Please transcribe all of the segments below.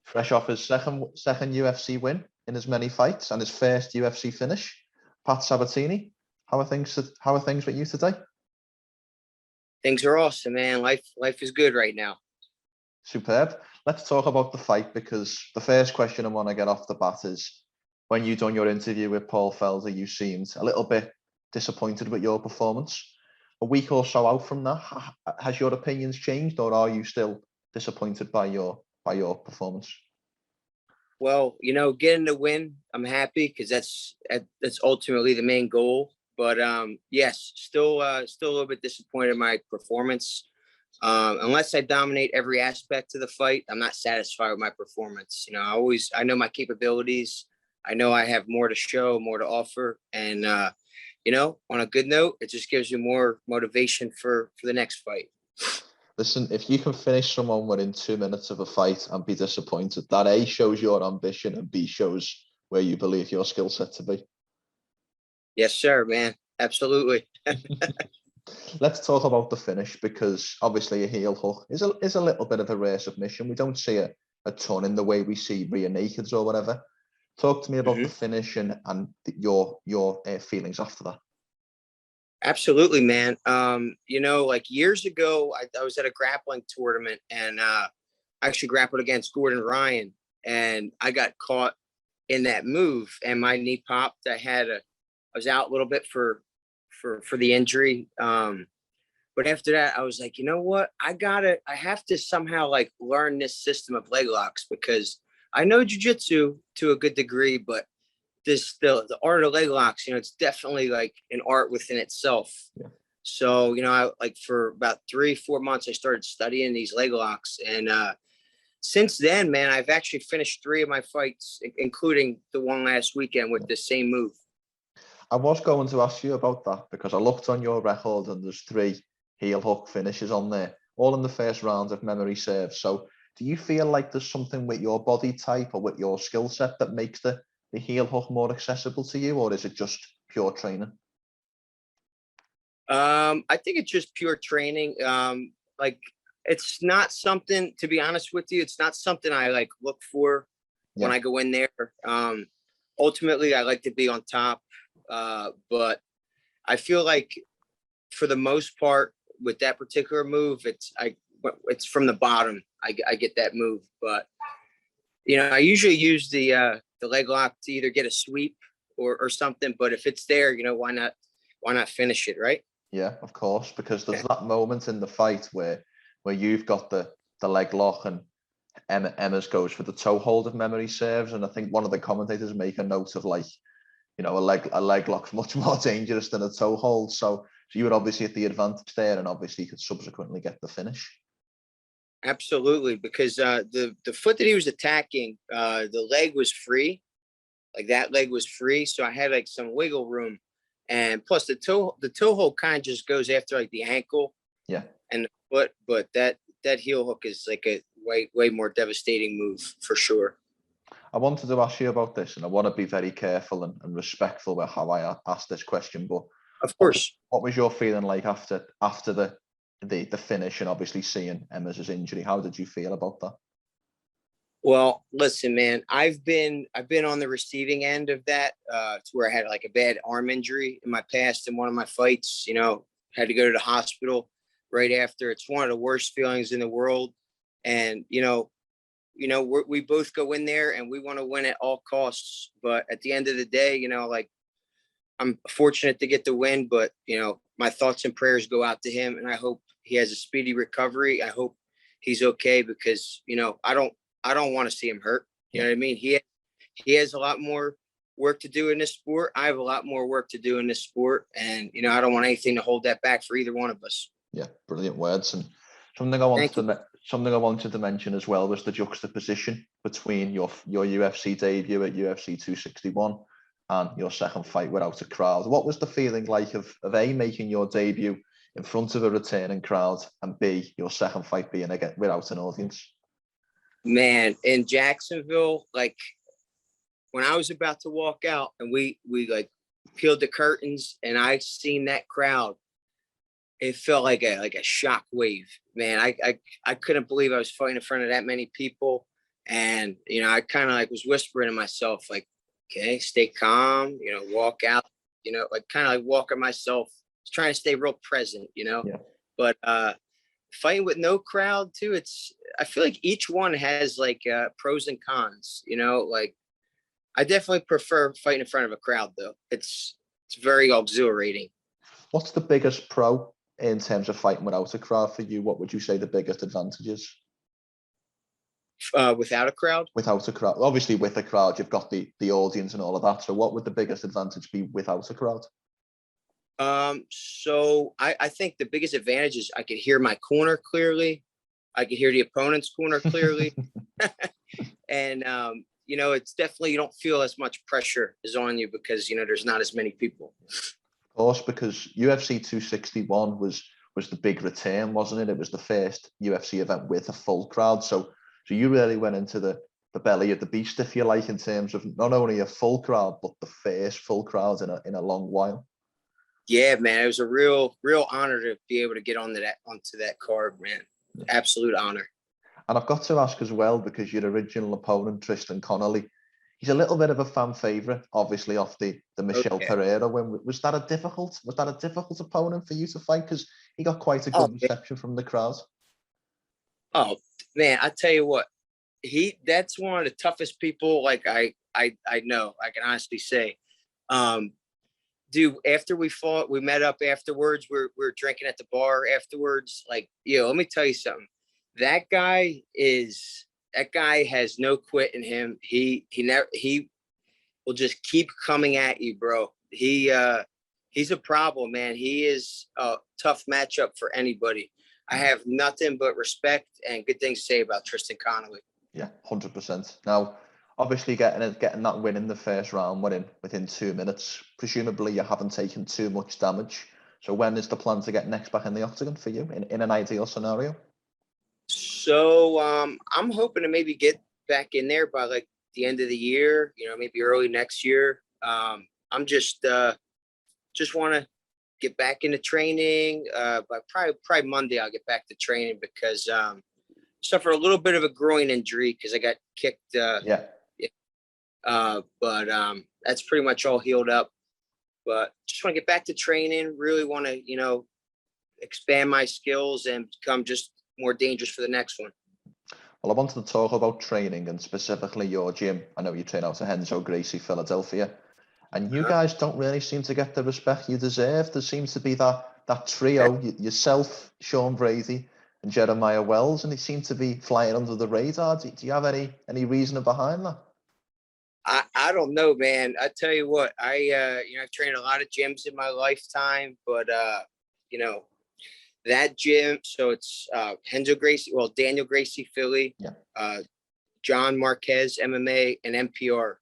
fresh off his second UFC win in as many fights and his first UFC finish. Pat Sabatini, how are things with you today? Things are awesome, man. Life is good right now. Superb. Let's talk about the fight, because the first question I want to get off the bat is, when you done your interview with Paul Felder, you seemed a little bit disappointed with your performance. A week or so out from that, has your opinions changed, or are you still disappointed by your performance? Well, getting the win, I'm happy because that's ultimately the main goal. But yes, still a little bit disappointed in my performance. Unless I dominate every aspect of the fight, I'm not satisfied with my performance. I know my capabilities. I know I have more to show, more to offer. And, on a good note, it just gives you more motivation for the next fight. Listen, if you can finish someone within 2 minutes of a fight and be disappointed, that A, shows your ambition, and B, shows where you believe your skill set to be. Yes, sir, man. Absolutely. Let's talk about the finish, because obviously a heel hook is a little bit of a rare submission. We don't see a ton in the way we see rear nakeds or whatever. Talk to me about the finish and your feelings after that. Absolutely, man. Like years ago, I was at a grappling tournament, and I actually grappled against Gordon Ryan, and I got caught in that move, and my knee popped. I was out a little bit for the injury. But after that, I was like, you know what? I have to somehow like learn this system of leg locks, because I know jiu-jitsu to a good degree, but the art of leg locks, it's definitely like an art within itself. Yeah. So, I like for about 3-4 months, I started studying these leg locks. And since then, man, I've actually finished 3 of my fights, including the one last weekend, with the same move. I was going to ask you about that, because I looked on your record and there's 3 heel hook finishes on there, all in the first round of memory serves. So do you feel like there's something with your body type or with your skill set that makes the heel hook more accessible to you, or is it just pure training? I think it's just pure training. Like, it's not something, to be honest with you, it's not something I like look for when I go in there. Ultimately, I like to be on top, but I feel like for the most part with that particular move, it's from the bottom. I get that move, but I usually use the leg lock to either get a sweep or something. But if it's there, why not finish it, right? Yeah, of course, because there's that moment in the fight where you've got the leg lock and Emmers goes for the toe hold of memory serves, and I think one of the commentators make a note of like, a leg lock's much more dangerous than a toe hold. So you would obviously get the advantage there, and obviously could subsequently get the finish. Absolutely, because the foot that he was attacking, the leg was free, like that leg was free, so I had like some wiggle room, and plus the toe hold kind of just goes after like the ankle, and the foot, but that heel hook is like a way more devastating move for sure. I wanted to ask you about this, and I want to be very careful and respectful with how I ask this question, but of course, what was your feeling like after the finish, and obviously seeing Emmers' injury? How did you feel about that? Well, listen, man, I've been on the receiving end of that, to where I had like a bad arm injury in my past in one of my fights. Had to go to the hospital right after. It's one of the worst feelings in the world, and we both go in there and we want to win at all costs. But at the end of the day, like, I'm fortunate to get the win, but my thoughts and prayers go out to him, and I hope he has a speedy recovery. I hope he's okay, because I don't want to see him hurt. You know what I mean? He has a lot more work to do in this sport. I have a lot more work to do in this sport, and I don't want anything to hold that back for either one of us. Yeah, brilliant words. And something I wanted to mention as well was the juxtaposition between your UFC debut at UFC 261 and your second fight without a crowd. What was the feeling like of A, making your debut in front of a returning crowd, and B, your second fight being again without an audience? Man, in Jacksonville, like when I was about to walk out and we like peeled the curtains and I seen that crowd, it felt like a shock wave, man. I couldn't believe I was fighting in front of that many people. And, I kind of like was whispering to myself, like, okay, stay calm, walk out, like kind of like walking myself, trying to stay real present, Yeah. But fighting with no crowd too, I feel like each one has like pros and cons, like I definitely prefer fighting in front of a crowd though. It's very exhilarating. What's the biggest pro in terms of fighting without a crowd for you? What would you say the biggest advantage is? Without a crowd? Without a crowd. Obviously, with a crowd, you've got the audience and all of that. So what would the biggest advantage be without a crowd? So I think the biggest advantage is I could hear my corner clearly. I could hear the opponent's corner clearly. And, it's definitely, you don't feel as much pressure is on you because, there's not as many people. Of course, because UFC 261 was the big return, wasn't it? It was the first UFC event with a full crowd. So you really went into the belly of the beast, if you like, in terms of not only a full crowd, but the first full crowd in a long while. Yeah, man, it was a real honor to be able to get onto that card, man. Absolute honor. And I've got to ask as well, because your original opponent, Tristan Connolly, he's a little bit of a fan favorite, obviously off the Michel Pereira win. Was that a difficult opponent for you to fight? Because he got quite a good reception from the crowd. Oh man, I tell you what, that's one of the toughest people. Like I know, I can honestly say, dude, after we fought, we met up afterwards. We were drinking at the bar afterwards. Like, let me tell you something. That guy has no quit in him. He will just keep coming at you, bro. He's a problem, man. He is a tough matchup for anybody. I have nothing but respect and good things to say about Tristan Connolly. Yeah, 100%. Now, obviously getting that win in the first round within 2 minutes, presumably you haven't taken too much damage. So when is the plan to get next back in the octagon for you in an ideal scenario? So I'm hoping to maybe get back in there by like the end of the year, maybe early next year. I'm just want to get back into training. By probably Monday I'll get back to training because suffered a little bit of a groin injury because I got kicked. But that's pretty much all healed up. But just want to get back to training. Really want to expand my skills and become just more dangerous for the next one. Well, I wanted to talk about training and specifically your gym. I know you train out of Renzo, Gracie, Philadelphia, and you guys don't really seem to get the respect you deserve. There seems to be that trio, yourself, Sean Brady, and Jeremiah Wells, and they seem to be flying under the radar. Do you have any reasoning behind that? I don't know, man. I tell you what, I've trained a lot of gyms in my lifetime, but that gym, so it's Renzo Gracie, Daniel Gracie, Philly, John Marquez, MMA, and NPR.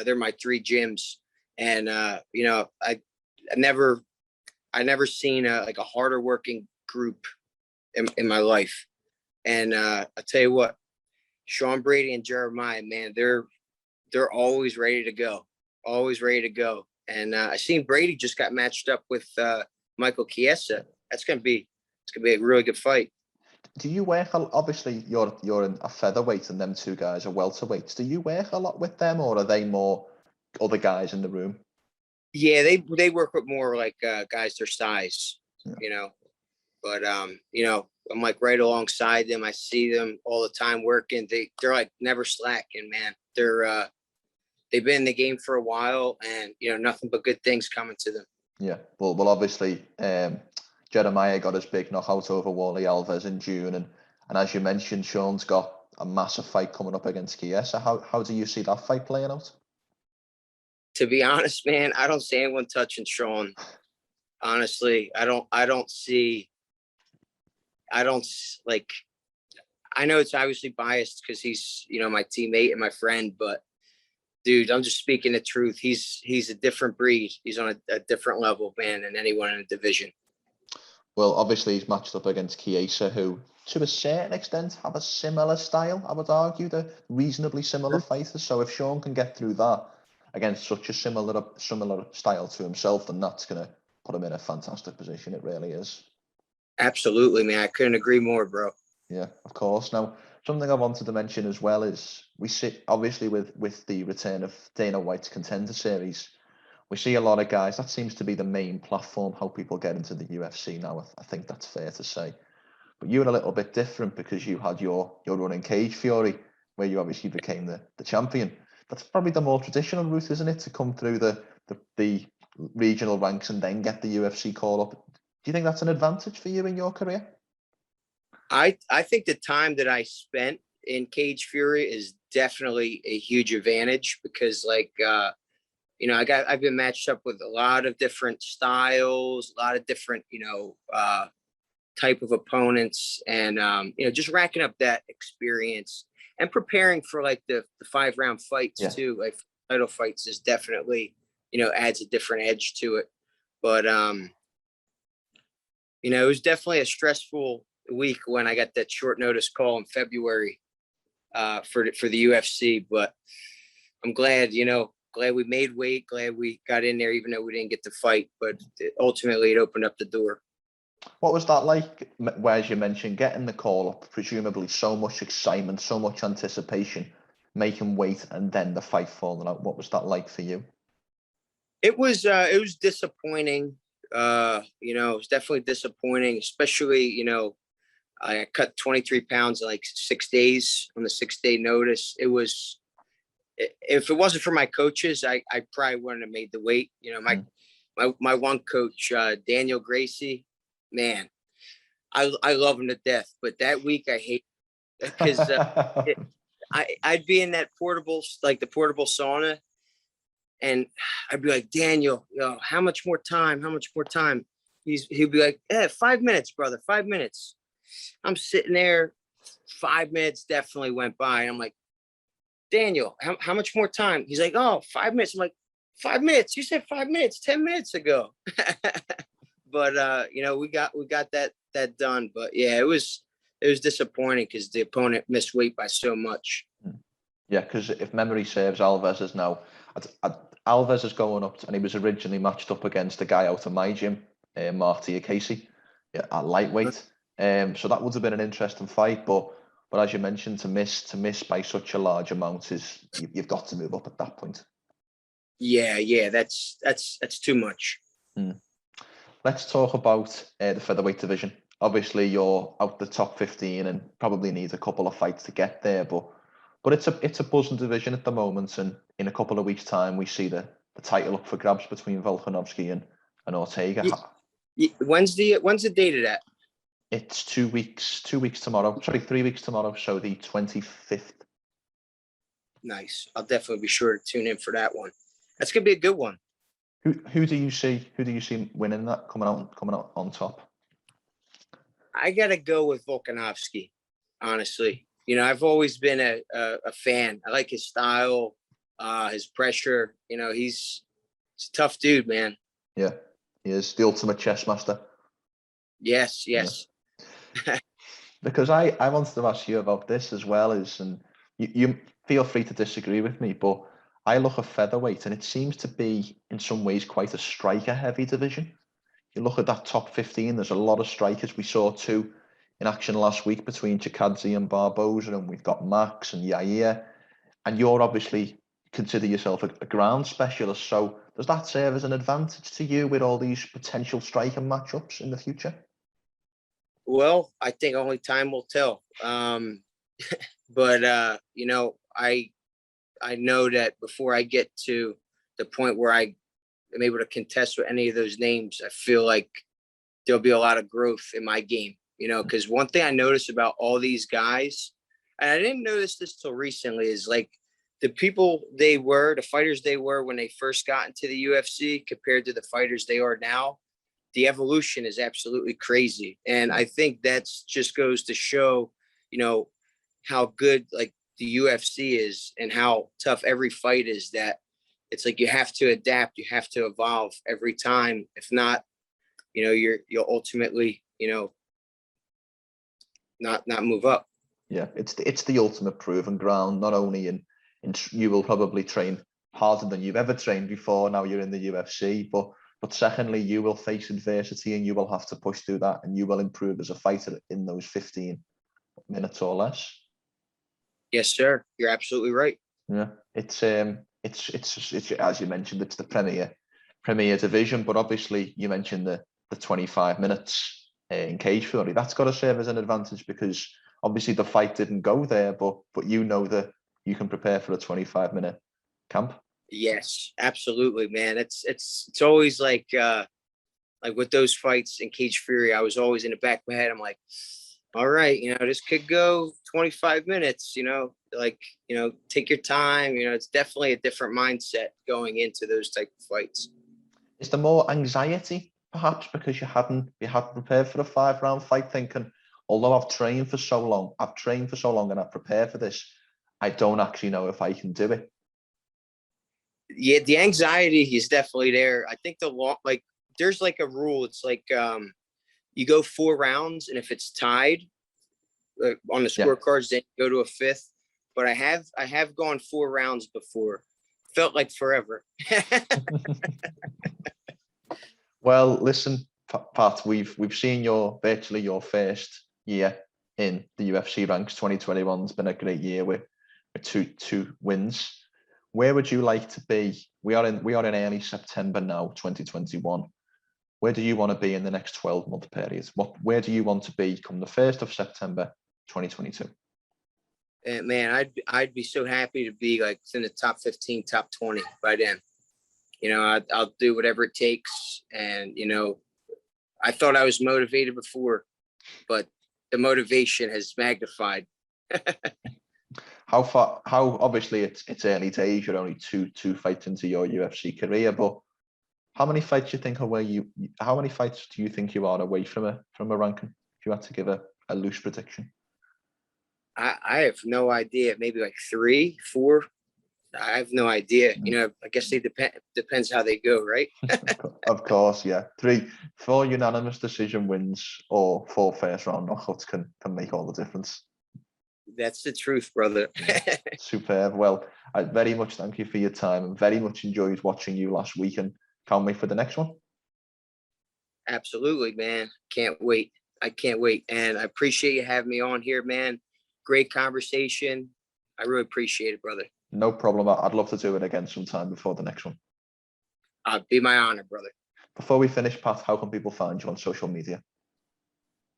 They're my three gyms. And I never seen a harder working group in my life. And I tell you what, Sean Brady and Jeremiah, man, they're always ready to go. Always ready to go. And I seen Brady just got matched up with Michael Chiesa. It's gonna be a really good fight. Do you work? Obviously, you're in a featherweight, and them two guys are welterweights. Do you work a lot with them, or are they more other guys in the room? Yeah, they work with more like guys their size, But I'm like right alongside them. I see them all the time working. They're like never slacking, man. They've been in the game for a while, and nothing but good things coming to them. Yeah, well, obviously, Jeremiah got his big knockout over Wally Alves in June, and as you mentioned, Sean's got a massive fight coming up against Chiesa. How do you see that fight playing out? To be honest, man, I don't see anyone touching Sean. Honestly, I know it's obviously biased because he's, my teammate and my friend, but dude, I'm just speaking the truth. He's a different breed. He's on a different level, man, than anyone in the division. Well, obviously he's matched up against Chiesa, who to a certain extent have a similar style. I would argue they're reasonably similar fighters. So if Sean can get through that against such a similar style to himself, then that's going to put him in a fantastic position. It really is. Absolutely, man. I couldn't agree more, bro. Yeah, of course. Now, something I wanted to mention as well is we see, obviously, with the return of Dana White's Contender series, we see a lot of guys. That seems to be the main platform how people get into the UFC now. I think that's fair to say. But you're a little bit different because you had your run in Cage Fury, where you obviously became the champion. That's probably the more traditional route, isn't it, to come through the regional ranks and then get the UFC call up? Do you think that's an advantage for you in your career? I think the time that I spent in Cage Fury is definitely a huge advantage because, like, I've been matched up with a lot of different styles, a lot of different, type of opponents, and just racking up that experience and preparing for like the 5-round fights too. Like title fights is definitely, adds a different edge to it. But it was definitely a stressful week when I got that short notice call in February for the UFC. But I'm glad, glad we made weight, glad we got in there, even though we didn't get to fight. But ultimately, it opened up the door. What was that like? Where, as you mentioned, getting the call up, presumably so much excitement, so much anticipation, making weight, and then the fight falling out. What was that like for you? It was disappointing. It was definitely disappointing, especially, I cut 23 pounds in like 6 days on the 6-day notice. It was, if it wasn't for my coaches, I probably wouldn't have made the weight. My one coach, Daniel Gracie, man, I love him to death. But that week I hate because I'd be in that portable sauna, and I'd be like, Daniel, how much more time? How much more time? He'd be like, 5 minutes, brother, 5 minutes. I'm sitting there, 5 minutes definitely went by. And I'm like, Daniel, how much more time? He's like, 5 minutes. I'm like, 5 minutes? You said 5 minutes 10 minutes ago. But we got that done. But yeah, it was disappointing because the opponent missed weight by so much. Yeah, because if memory serves, Alves is now Alves is going up, and he was originally matched up against a guy out of my gym, Marty Casey, at lightweight. So that would have been an interesting fight, but as you mentioned, to miss by such a large amount is you've got to move up at that point. Yeah, that's too much. Let's talk about the featherweight division. Obviously, you're out the top 15 and probably need a couple of fights to get there, but it's a buzzing division at the moment, and in a couple of weeks' time, we see the title up for grabs between Volkanovski and Ortega. When's the date of that? It's 2 weeks tomorrow. Sorry, 3 weeks tomorrow. So the 25th. Nice. I'll definitely be sure to tune in for that one. That's gonna be a good one. Who do you see winning that, coming out on top? I gotta go with Volkanovski, honestly. I've always been a fan. I like his style, his pressure. He's a tough dude, man. Yeah, he is the ultimate chess master. Yes. Yeah. Because I wanted to ask you about this as well, and you feel free to disagree with me, but I look at featherweight and it seems to be in some ways quite a striker heavy division. You look at that top 15, there's a lot of strikers. We saw 2 in action last week between Chikadze and Barboza, and we've got Max and Yair, and you're obviously consider yourself a ground specialist. So does that serve as an advantage to you with all these potential striking matchups in the future? Well, I think only time will tell. But I know that before I get to the point where I am able to contest with any of those names, I feel like there'll be a lot of growth in my game. Because one thing I noticed about all these guys, and I didn't notice this till recently, is like the fighters they were when they first got into the UFC compared to the fighters they are now. The evolution is absolutely crazy. And I think that's just goes to show, how good like the UFC is and how tough every fight is, that it's like you have to adapt, you have to evolve every time. If not, you'll ultimately, not move up. Yeah, it's the ultimate proven ground. Not only in you will probably train harder than you've ever trained before. Now you're in the UFC, but secondly, you will face adversity and you will have to push through that, and you will improve as a fighter in those 15 minutes or less. Yes, sir. You're absolutely right. Yeah, it's as you mentioned, it's the Premier division, but obviously you mentioned the 25 minutes in cage fury. That's got to serve as an advantage because obviously the fight didn't go there, but you know that you can prepare for a 25-minute camp. Yes, absolutely, man. It's always like with those fights in cage fury, I was always in the back of my head. I'm like, all right, this could go 25 minutes, take your time. It's definitely a different mindset going into those type of fights. Is there more anxiety, perhaps, because you hadn't prepared for a 5-round fight, thinking, although I've trained for so long and I've prepared for this, I don't actually know if I can do it? Yeah, the anxiety is definitely there. I think there's like a rule. It's like you go 4 rounds, and if it's tied on the scorecards, then you go to a 5th. But I have gone 4 rounds before. Felt like forever. Well, listen, Pat, we've seen virtually your first year in the UFC ranks. 2021's been a great year with two wins. Where would you like to be? We are in early September now, 2021. Where do you want to be in the next 12-month period? Where do you want to be come the 1st of September, 2022? And man, I'd be so happy to be like in the top 15, top 20 by then. I'll do whatever it takes. And, I thought I was motivated before, but the motivation has magnified. How obviously it's early days, you're only two fights into your UFC career, but how many fights do you think how many fights do you think you are away from a ranking, if you had to give a loose prediction? I have no idea. Maybe like 3, 4. I have no idea. I guess they depends how they go, right? Of course, yeah. 4 unanimous decision wins or 4 first-round knockouts can make all the difference. That's the truth, brother. Superb. Well, I very much thank you for your time and very much enjoyed watching you last week and can't wait for the next one. Absolutely, man. Can't wait. I can't wait. And I appreciate you having me on here, man. Great conversation. I really appreciate it, brother. No problem. I'd love to do it again sometime before the next one. Be my honor, brother. Before we finish, Pat, how can people find you on social media?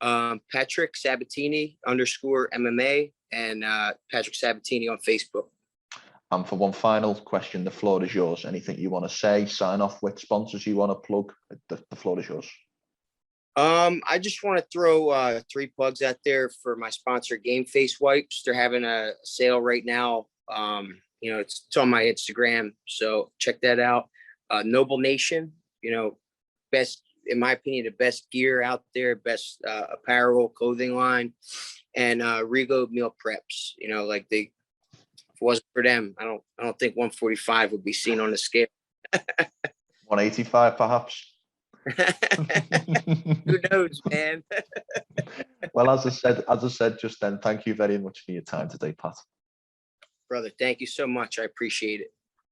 Patrick Sabatini _MMA and Patrick Sabatini on Facebook. And for one final question, the floor is yours. Anything you want to say, sign off with, sponsors you want to plug, the floor is yours. I just want to throw 3 plugs out there for my sponsor, Game Face Wipes. They're having a sale right now. It's on my Instagram, so check that out. Noble Nation, best, in my opinion, the best gear out there, best apparel, clothing line, and Rego Meal Preps. If it wasn't for them, I don't think 145 would be seen on the scale. 185, perhaps. Who knows, man? Well, as I said just then, thank you very much for your time today, Pat. Brother, thank you so much. I appreciate it.